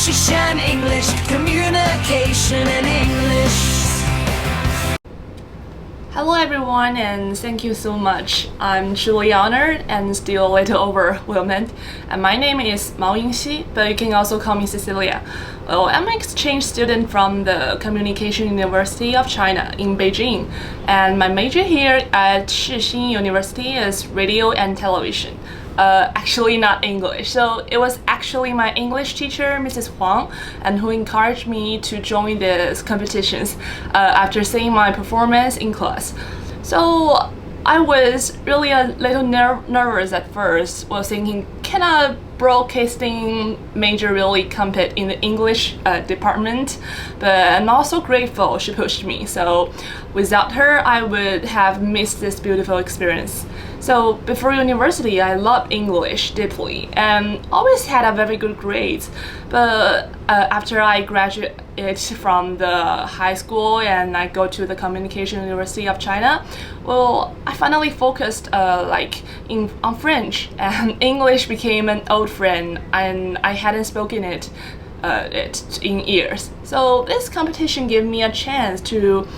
Session English, communication in English. Hello everyone, and thank you so much. I'm truly honored and still a little overwhelmed. And my name is Mao Yingxi, but you can also call me Cecilia. Well, I'm an exchange student from the Communication University of China in Beijing, and my major here at世新University is radio and television. Actually not English. So it was actually my English teacher, Mrs. Huang, and who encouraged me to join these competitions after seeing my performance in class. So I was really a little nervous at first, while thinking, can a broadcasting major really compete in the English department? But I'm also grateful she pushed me. So without her, I would have missed this beautiful experience. So before university, I loved English deeply and always had a very good grades. But after I graduated from the high school and I go to the Communication University of China, well, I finally focused on French, and English became an old friend, and I hadn't spoken it in years. So this competition gave me a chance to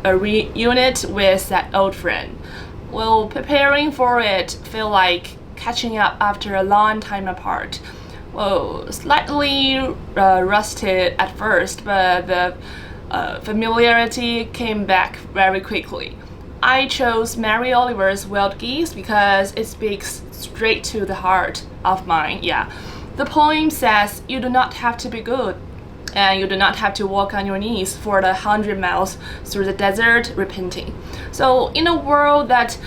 reunite with that old friend. Well, preparing for it felt like catching up after a long time apart. Well, slightly rusted at first, but the familiarity came back very quickly. I chose Mary Oliver's Wild Geese because it speaks straight to the heart of mine. Yeah, the poem says you do not have to be good, and you do not have to walk on your knees for the 100 miles through the desert repenting. So in a world that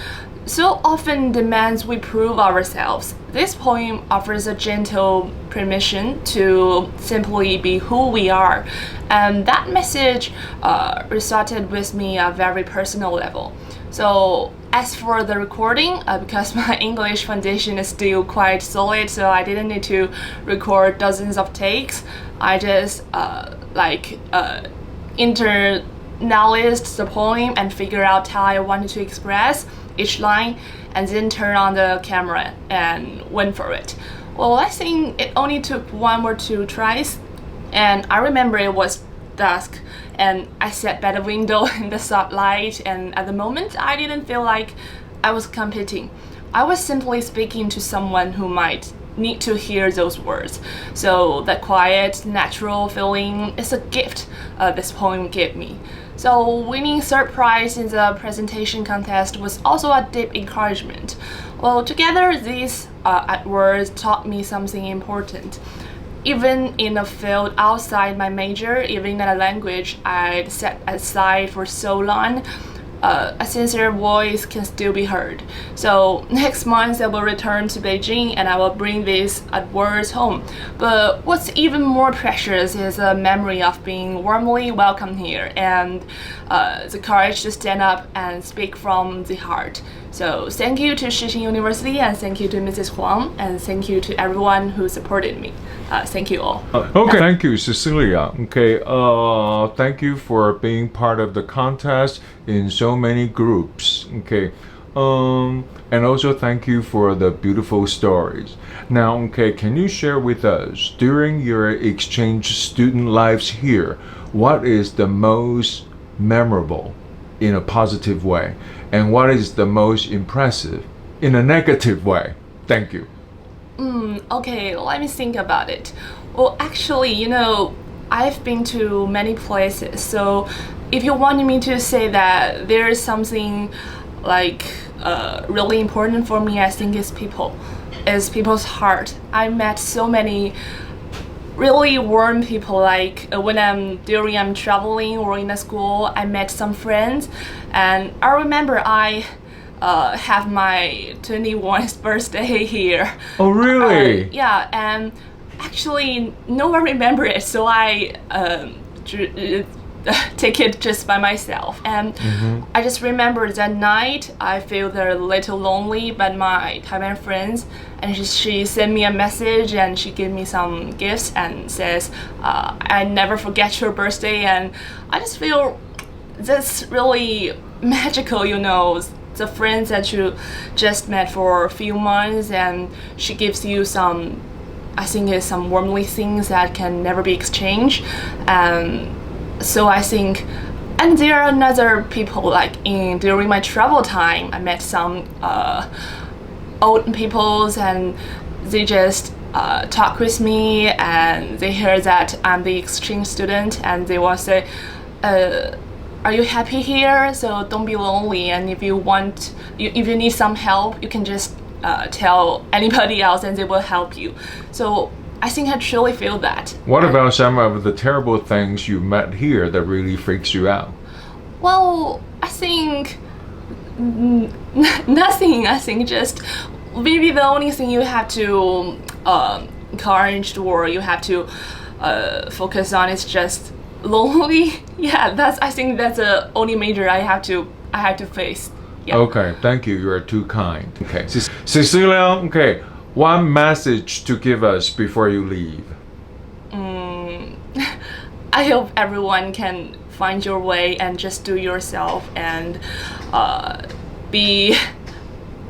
so often demands we prove ourselves, this poem offers a gentle permission to simply be who we are. And that message resonated with me at a very personal level. So as for the recording, because my English foundation is still quite solid, so I didn't need to record dozens of takes. I just internalised the poem and figure out how I wanted to express each line, and then turn on the camera and went for it. Well, I think it only took 1 or 2 tries, and I remember it was dusk and I sat by the window in the soft light, and at the moment I didn't feel like I was competing. I was simply speaking to someone who might need to hear those words. So that quiet, natural feeling is a gift this poem gave me. So winning 3rd prize in the presentation contest was also a deep encouragement. Well, together these words taught me something important. Even in a field outside my major, even in a language I'd set aside for so long, a sincere voice can still be heard. So next month I will return to Beijing and I will bring these words home. But what's even more precious is a memory of being warmly welcomed here, and the courage to stand up and speak from the heart. So thank you to世新University, and thank you to Mrs. Huang, and thank you to everyone who supported me. Thank you all. Okay, thank you, Cecilia. Okay, thank you for being part of the contest in so many groups. Okay, and also thank you for the beautiful stories. Now, okay, can you share with us, during your exchange student lives here, what is the most memorable in a positive way, and what is the most impressive in a negative way? Thank you. Okay, let me think about it. Well, actually, I've been to many places, so if you wanted me to say that there is something really important for me, I think it's people's heart. I met so many really warm people, when I'm traveling or in a school, I met some friends, and I remember I have my 21st birthday here. Oh, really? Yeah, and actually no one remember it, so I take it just by myself. And I just remember that night I felt a little lonely, but my Taiwan friends, and she sent me a message and she gave me some gifts and says, I never forget your birthday. And I just feel that's really magical, the friends that you just met for a few months, and she gives you some I think it's some warmly things that can never be exchanged. So I think, and there are another people like during my travel time, I met some old peoples, and they just talk with me, and they hear that I'm the exchange student, and they will say, are you happy here? So don't be lonely, and if you need some help, you can just tell anybody else and they will help you. So I think I truly feel that. What about some of the terrible things you met here that really freaks you out? Well, I think nothing. I think just maybe the only thing you have to encourage or you have to focus on is just lonely. Yeah, I think that's the only major I have to face. Yeah. Okay, thank you. You are too kind. Okay, Cecilia. Okay, one message to give us before you leave. I hope everyone can find your way and just do yourself and be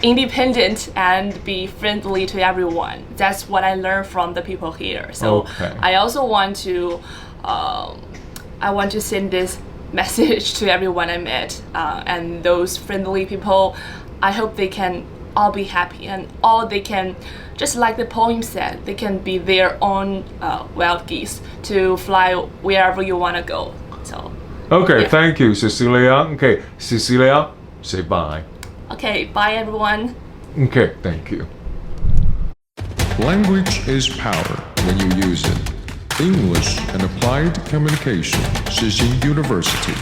independent and be friendly to everyone. That's what I learned from the people here. So okay. I also want to send this message to everyone I met, and those friendly people. I hope they can all be happy and all they can, just like the poem said, they can be their own wild geese to fly wherever you want to go. So Okay, yeah. Thank you, Cecilia. Okay, Cecilia, say bye. Okay, bye everyone. Okay, thank you. Language is power when you use it. English and Applied Communication,世新 University.